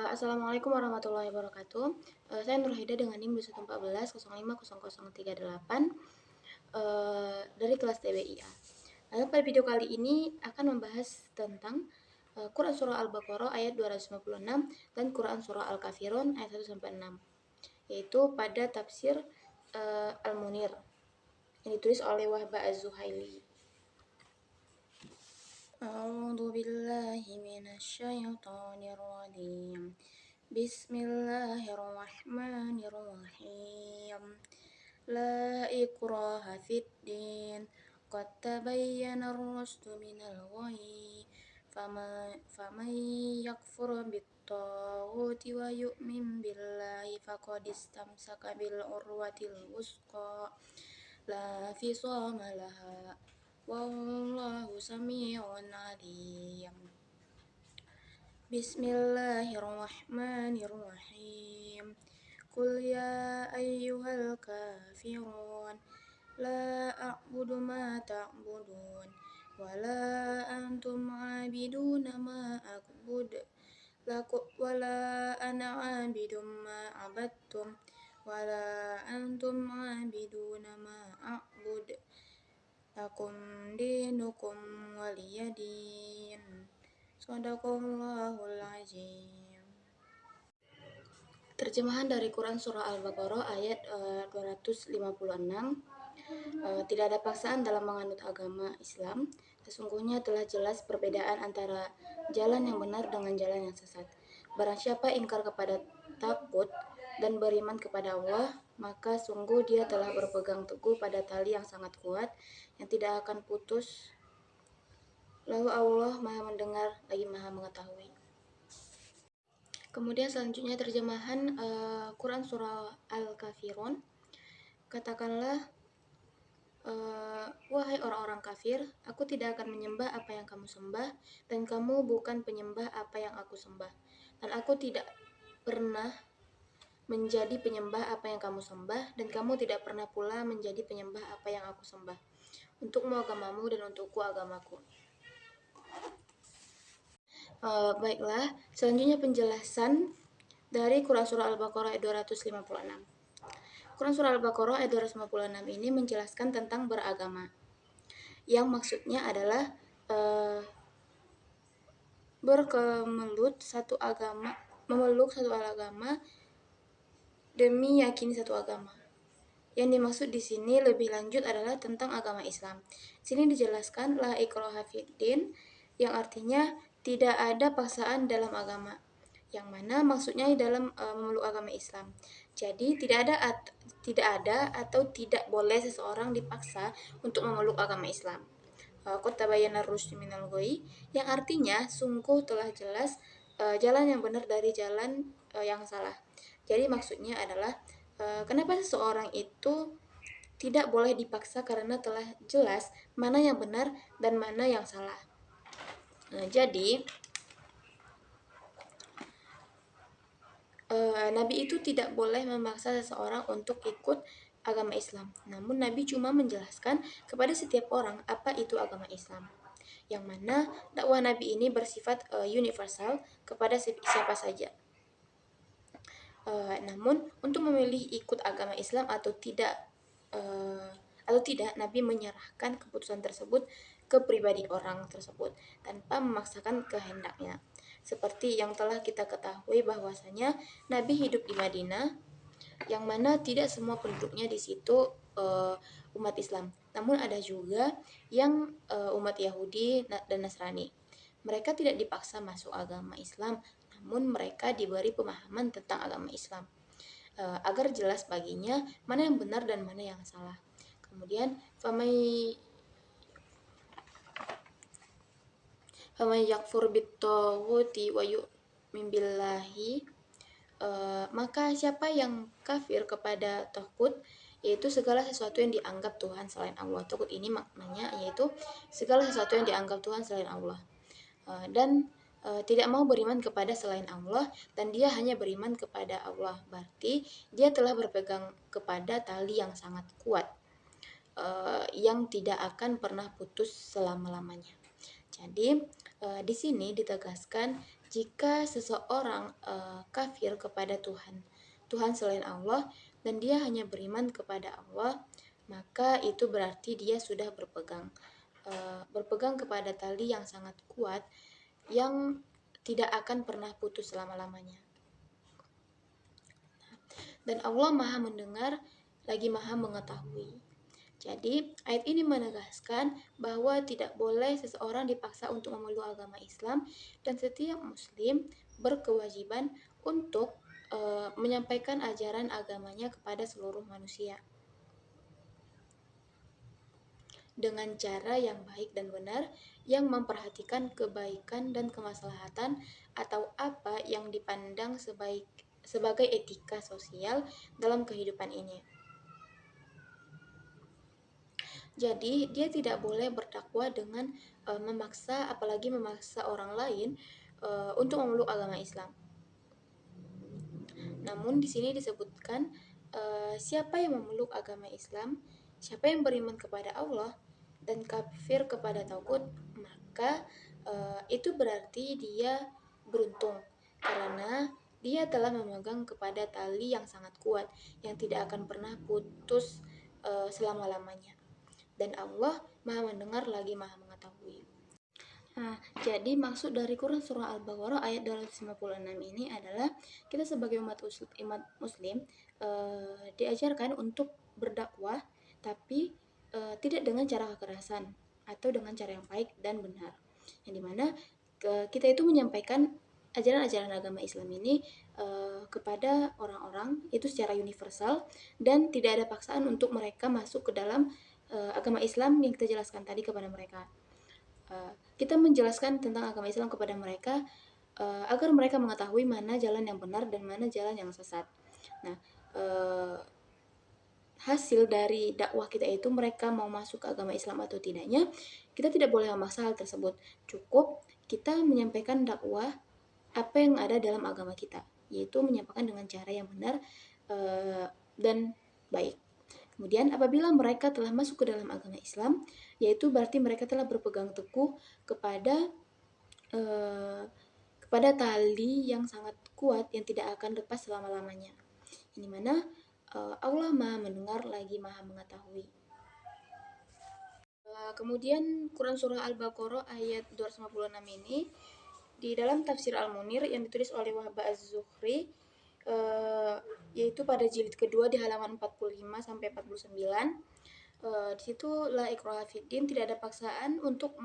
Assalamualaikum warahmatullahi wabarakatuh. Saya Nurhaida dengan NIM 2140500038 dari kelas TBIA. Lalu pada video kali ini akan membahas tentang Quran Surah Al-Baqarah ayat 256 dan Quran Surah Al-Kafirun ayat 1 sampai 6, yaitu pada tafsir Al-Munir yang ditulis oleh Wahbah Az-Zuhaili. A'udzu billahi minasyaitonir rajim. Bismillahirrahmanirrahim. La ikraha fid din. Qad tabayyana ar-rusydu minal ghayy. Faman yakfur bit-taghuti wa yu'min billahi faqad istamsaka bil urwatil wusqa la fisama laha. Wallahu sami'un alim. Bismillahirrahmanirrahim. Qul ya ayyuhal kafirun la a'budu ma ta'budun wa la antum 'abiduna ma a'bud wa la ana 'abidum ma 'abadtum wa la antum 'abiduna ma a'bud lakum dinukum waliyadin. Shadaqallahul azim. Terjemahan dari Quran Surah Al-Baqarah ayat 256. Tidak ada paksaan dalam menganut agama Islam. Sesungguhnya telah jelas perbedaan antara jalan yang benar dengan jalan yang sesat. Barang siapa ingkar kepada takut dan beriman kepada Allah, maka sungguh dia telah berpegang teguh pada tali yang sangat kuat yang tidak akan putus. Lalu Allah Maha mendengar lagi Maha mengetahui. Kemudian selanjutnya terjemahan Quran Surah Al-Kafirun. Katakanlah, wahai orang-orang kafir, aku tidak akan menyembah apa yang kamu sembah, dan kamu bukan penyembah apa yang aku sembah. Dan aku tidak pernah menjadi penyembah apa yang kamu sembah, dan kamu tidak pernah pula menjadi penyembah apa yang aku sembah. Untukmu agamamu dan untukku agamaku. Baiklah, selanjutnya penjelasan dari Quran Surah Al-Baqarah ayat 256. Quran Surah Al-Baqarah ayat 256 ini menjelaskan tentang beragama, yang maksudnya adalah memeluk satu agama demi yakini satu agama. Yang dimaksud di sini lebih lanjut adalah tentang agama Islam. Sini dijelaskan la ikraha fid din, yang artinya tidak ada paksaan dalam agama, yang mana maksudnya dalam memeluk agama Islam. Jadi tidak ada atau tidak boleh seseorang dipaksa untuk memeluk agama Islam. Qad tabayyana ar-rusydu minal ghayy, yang artinya sungguh telah jelas jalan yang benar dari jalan yang salah. Jadi maksudnya adalah kenapa seseorang itu tidak boleh dipaksa karena telah jelas mana yang benar dan mana yang salah. Jadi Nabi itu tidak boleh memaksa seseorang untuk ikut agama Islam. Namun Nabi cuma menjelaskan kepada setiap orang apa itu agama Islam. Yang mana dakwah Nabi ini bersifat universal kepada siapa saja. Namun untuk memilih ikut agama Islam atau tidak, Nabi menyerahkan keputusan tersebut ke pribadi orang tersebut tanpa memaksakan kehendaknya. Seperti yang telah kita ketahui bahwasanya Nabi hidup di Madinah, yang mana tidak semua penduduknya di situ umat Islam. Namun ada juga yang umat Yahudi dan Nasrani. Mereka tidak dipaksa masuk agama Islam, namun mereka diberi pemahaman tentang agama Islam agar jelas baginya mana yang benar dan mana yang salah. Kemudian faman yakfur bit-taghuti wa yu'min billahi, maka siapa yang kafir kepada taghut, yaitu segala sesuatu yang dianggap Tuhan selain Allah. Taghut ini maknanya yaitu segala sesuatu yang dianggap Tuhan selain Allah, dan tidak mau beriman kepada selain Allah, dan dia hanya beriman kepada Allah. Berarti dia telah berpegang kepada tali yang sangat kuat, yang tidak akan pernah putus selama-lamanya. Jadi di sini ditegaskan Jika seseorang kafir kepada Tuhan selain Allah, dan dia hanya beriman kepada Allah, maka itu berarti dia sudah berpegang kepada tali yang sangat kuat yang tidak akan pernah putus selama-lamanya. Dan Allah Maha mendengar lagi Maha mengetahui. Jadi, ayat ini menegaskan bahwa tidak boleh seseorang dipaksa untuk memeluk agama Islam, dan setiap muslim berkewajiban untuk menyampaikan ajaran agamanya kepada seluruh manusia dengan cara yang baik dan benar, yang memperhatikan kebaikan dan kemaslahatan atau apa yang dipandang sebagai etika sosial dalam kehidupan ini. Jadi, dia tidak boleh berdakwah dengan memaksa, apalagi memaksa orang lain untuk memeluk agama Islam. Namun di sini disebutkan siapa yang memeluk agama Islam, siapa yang beriman kepada Allah dan kafir kepada tagut, maka itu berarti dia beruntung karena dia telah memegang kepada tali yang sangat kuat yang tidak akan pernah putus selama-lamanya. Dan Allah Maha mendengar lagi Maha mengetahui. Nah, jadi maksud dari Quran surah Al-Baqarah ayat 256 ini adalah kita sebagai umat muslim diajarkan untuk berdakwah, tapi tidak dengan cara kekerasan atau dengan cara yang baik dan benar. Yang dimana kita itu menyampaikan ajaran-ajaran agama Islam ini kepada orang-orang itu secara universal, dan tidak ada paksaan untuk mereka masuk ke dalam agama Islam yang kita jelaskan tadi kepada mereka. Kita menjelaskan tentang agama Islam kepada mereka agar mereka mengetahui mana jalan yang benar dan mana jalan yang sesat. Nah, hasil dari dakwah kita itu mereka mau masuk ke agama Islam atau tidaknya, kita tidak boleh memaksa hal tersebut. Cukup kita menyampaikan dakwah apa yang ada dalam agama kita, yaitu menyampaikan dengan cara yang benar dan baik. Kemudian apabila mereka telah masuk ke dalam agama Islam, yaitu berarti mereka telah berpegang teguh kepada tali yang sangat kuat yang tidak akan lepas selama-lamanya. Ini mana Allah Maha mendengar lagi Maha mengetahui. Kemudian Quran surah Al-Baqarah ayat 256 ini di dalam tafsir Al-Munir yang ditulis oleh Wahab Az-Zuhri, yaitu pada jilid kedua di halaman 45 sampai 49. Di situ la ikraha fiddin, tidak ada paksaan untuk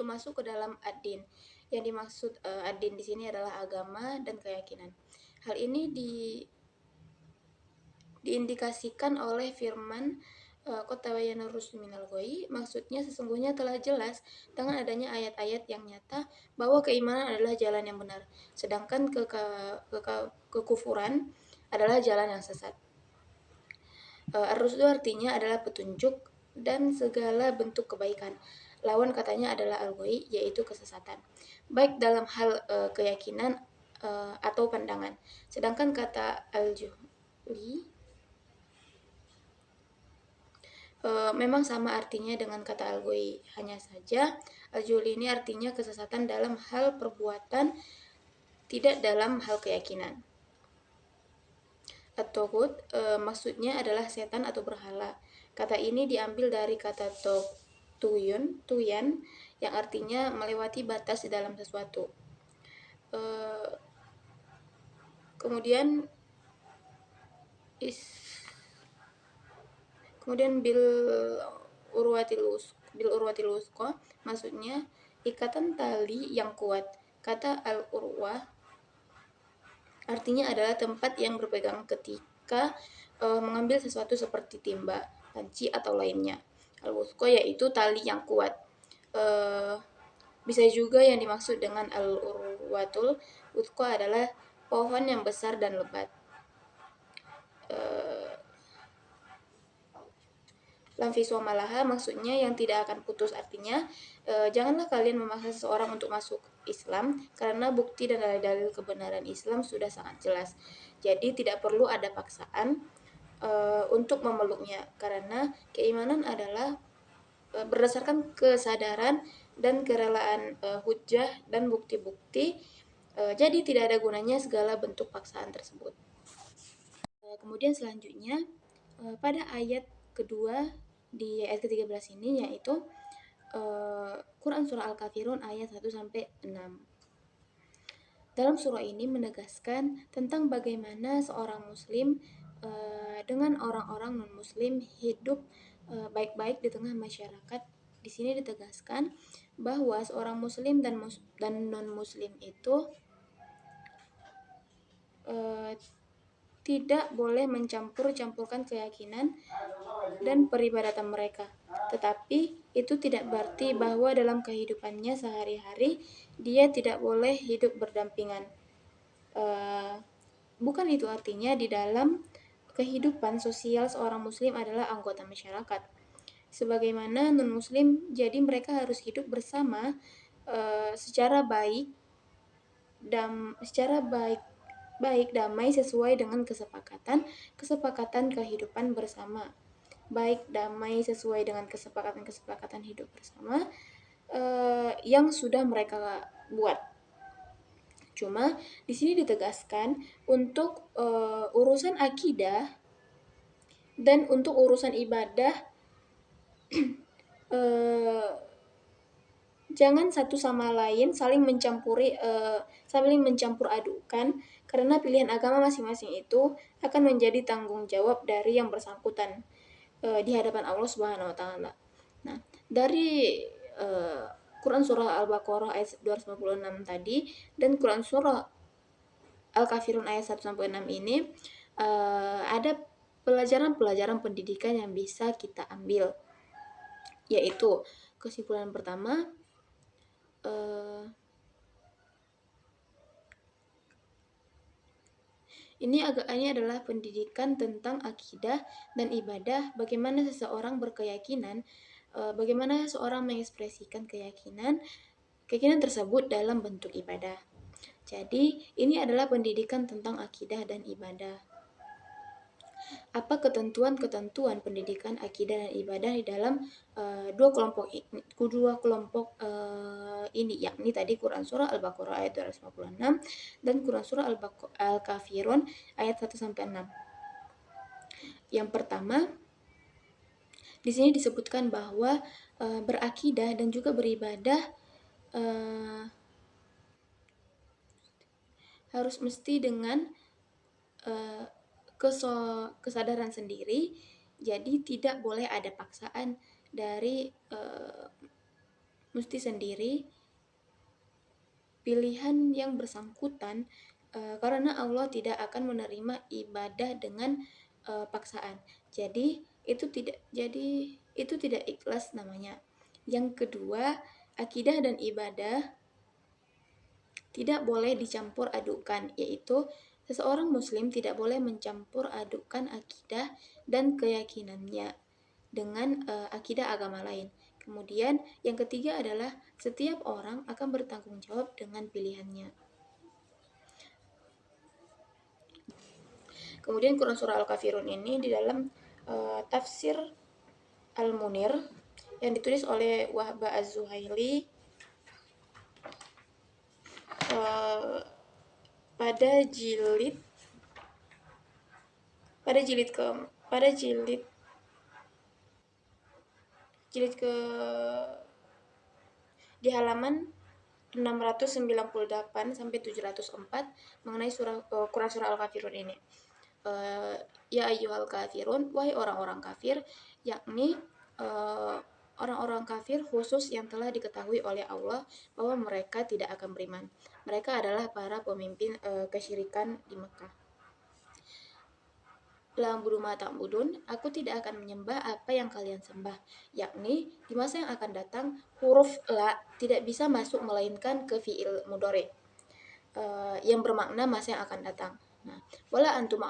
masuk ke dalam ad-din. Yang dimaksud ad-din di sini adalah agama dan keyakinan. Hal ini diindikasikan oleh firman Qad tabayyana ar-rusydu minal ghayy, maksudnya sesungguhnya telah jelas dengan adanya ayat-ayat yang nyata bahwa keimanan adalah jalan yang benar, sedangkan kekufuran adalah jalan yang sesat. Ar-rusydu artinya adalah petunjuk dan segala bentuk kebaikan. Lawan katanya adalah al-ghayy, yaitu kesesatan, baik dalam hal keyakinan atau pandangan. Sedangkan kata al-juhli memang sama artinya dengan kata al-ghayy, hanya saja al-juhli ini artinya kesesatan dalam hal perbuatan, tidak dalam hal keyakinan. At-taghut maksudnya adalah setan atau berhala. Kata ini diambil dari kata tuyan yang artinya melewati batas di dalam sesuatu. Kemudian bil urwatil wusqa maksudnya ikatan tali yang kuat. Kata al-urwah artinya adalah tempat yang berpegang ketika mengambil sesuatu seperti timba, panci atau lainnya. Al-wusqa yaitu tali yang kuat. Bisa juga yang dimaksud dengan al-urwatul wusqa adalah pohon yang besar dan lebat. Lamfiswa malaha maksudnya yang tidak akan putus, artinya janganlah kalian memaksa seseorang untuk masuk Islam karena bukti dan dalil-dalil kebenaran Islam sudah sangat jelas. Jadi tidak perlu ada paksaan untuk memeluknya, karena keimanan adalah berdasarkan kesadaran dan kerelaan hujjah dan bukti-bukti Jadi tidak ada gunanya segala bentuk paksaan tersebut. Kemudian selanjutnya pada ayat kedua di ayat ke-13 ini, yaitu Quran Surah Al-Kafirun ayat 1 sampai 6. Dalam surah ini menegaskan tentang bagaimana seorang muslim dengan orang-orang non-muslim hidup baik-baik di tengah masyarakat. Di sini ditegaskan bahwa seorang muslim dan non-muslim itu tidak boleh mencampur-campurkan keyakinan dan peribadatan mereka. Tetapi itu tidak berarti bahwa dalam kehidupannya sehari-hari dia tidak boleh hidup berdampingan. Bukan itu artinya di dalam kehidupan sosial seorang muslim adalah anggota masyarakat. Sebagaimana non-muslim, jadi mereka harus hidup bersama secara baik damai sesuai dengan kesepakatan kehidupan bersama. Baik damai sesuai dengan kesepakatan hidup bersama yang sudah mereka buat. Cuma di sini ditegaskan untuk urusan akidah dan untuk urusan ibadah jangan satu sama lain saling mencampur adukan, karena pilihan agama masing-masing itu akan menjadi tanggung jawab dari yang bersangkutan di hadapan Allah Subhanahu wa taala. Nah, dari Quran surah Al-Baqarah ayat 256 tadi dan Quran surah Al-Kafirun ayat 1 sampai 6 ini ada pelajaran-pelajaran pendidikan yang bisa kita ambil, yaitu kesimpulan pertama, ini adalah pendidikan tentang akidah dan ibadah, bagaimana seseorang berkeyakinan, bagaimana seorang mengekspresikan keyakinan tersebut dalam bentuk ibadah. Jadi, ini adalah pendidikan tentang akidah dan ibadah. Apa ketentuan-ketentuan pendidikan akidah dan ibadah di dalam dua kelompok ini, yakni tadi Quran surah Al-Baqarah ayat 256 dan Quran surah Al-Kafirun ayat 1 sampai 6. Yang pertama, di sini disebutkan bahwa berakidah dan juga beribadah harus mesti dengan kesadaran sendiri, jadi tidak boleh ada paksaan dari mesti sendiri pilihan yang bersangkutan, karena Allah tidak akan menerima ibadah dengan paksaan. Jadi itu tidak ikhlas namanya. Yang kedua, akidah dan ibadah tidak boleh dicampur adukan, yaitu seseorang muslim tidak boleh mencampur adukan akidah dan keyakinannya dengan akidah agama lain. Kemudian yang ketiga adalah setiap orang akan bertanggung jawab dengan pilihannya. Kemudian Quran surah Al-Kafirun ini di dalam tafsir Al-Munir yang ditulis oleh Wahb Az-Zuhaili pada jilid ke di halaman 698 sampai 704 mengenai Quran surah Al-Kafirun ini. Ya ayyuhal kafirun, wahai orang-orang kafir, yakni orang-orang kafir khusus yang telah diketahui oleh Allah bahwa mereka tidak akan beriman. Mereka adalah para pemimpin kesyirikan di Mekah. La a'budu ma ta'budun, aku tidak akan menyembah apa yang kalian sembah. Yakni di masa yang akan datang huruf la tidak bisa masuk melainkan ke fi'il mudhari yang bermakna masa yang akan datang. Nah, wala antum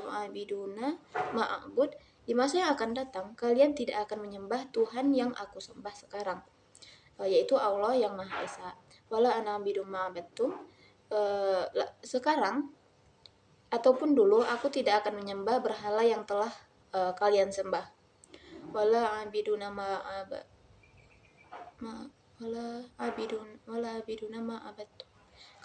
a'biduna ma'abud, di masa yang akan datang kalian tidak akan menyembah Tuhan yang aku sembah sekarang, yaitu Allah yang Maha Esa. Wala ana a'bidu ma'abattum, sekarang ataupun dulu aku tidak akan menyembah berhala yang telah kalian sembah. Wala abiduna ma'abattum,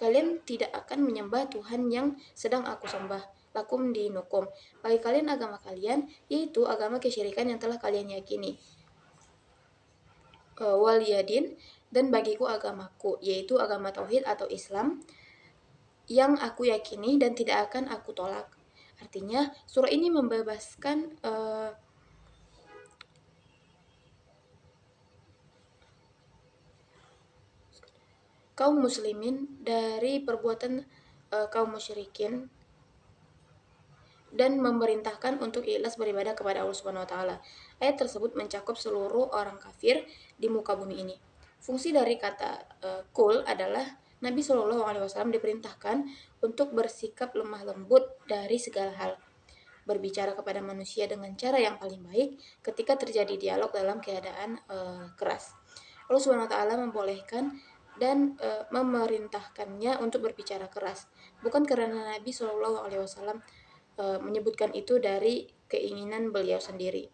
Kalian tidak akan menyembah Tuhan yang sedang aku sembah. Lakum dinukum. Bagi kalian agama kalian, yaitu agama kesyirikan yang telah kalian yakini. Waliyadin, dan bagiku agamaku, yaitu agama tauhid atau Islam yang aku yakini dan tidak akan aku tolak. Artinya, surah ini membebaskan kaum muslimin dari perbuatan kaum musyrikin dan memerintahkan untuk ikhlas beribadah kepada Allah Subhanahu wa taala. Ayat tersebut mencakup seluruh orang kafir di muka bumi ini. Fungsi dari kata kul adalah Nabi Shallallahu alaihi wasallam diperintahkan untuk bersikap lemah lembut dari segala hal, berbicara kepada manusia dengan cara yang paling baik ketika terjadi dialog dalam keadaan keras. Allah Subhanahu wa taala membolehkan dan memerintahkannya untuk berbicara keras, bukan karena Nabi Shallallahu alaihi wasallam menyebutkan itu dari keinginan beliau sendiri.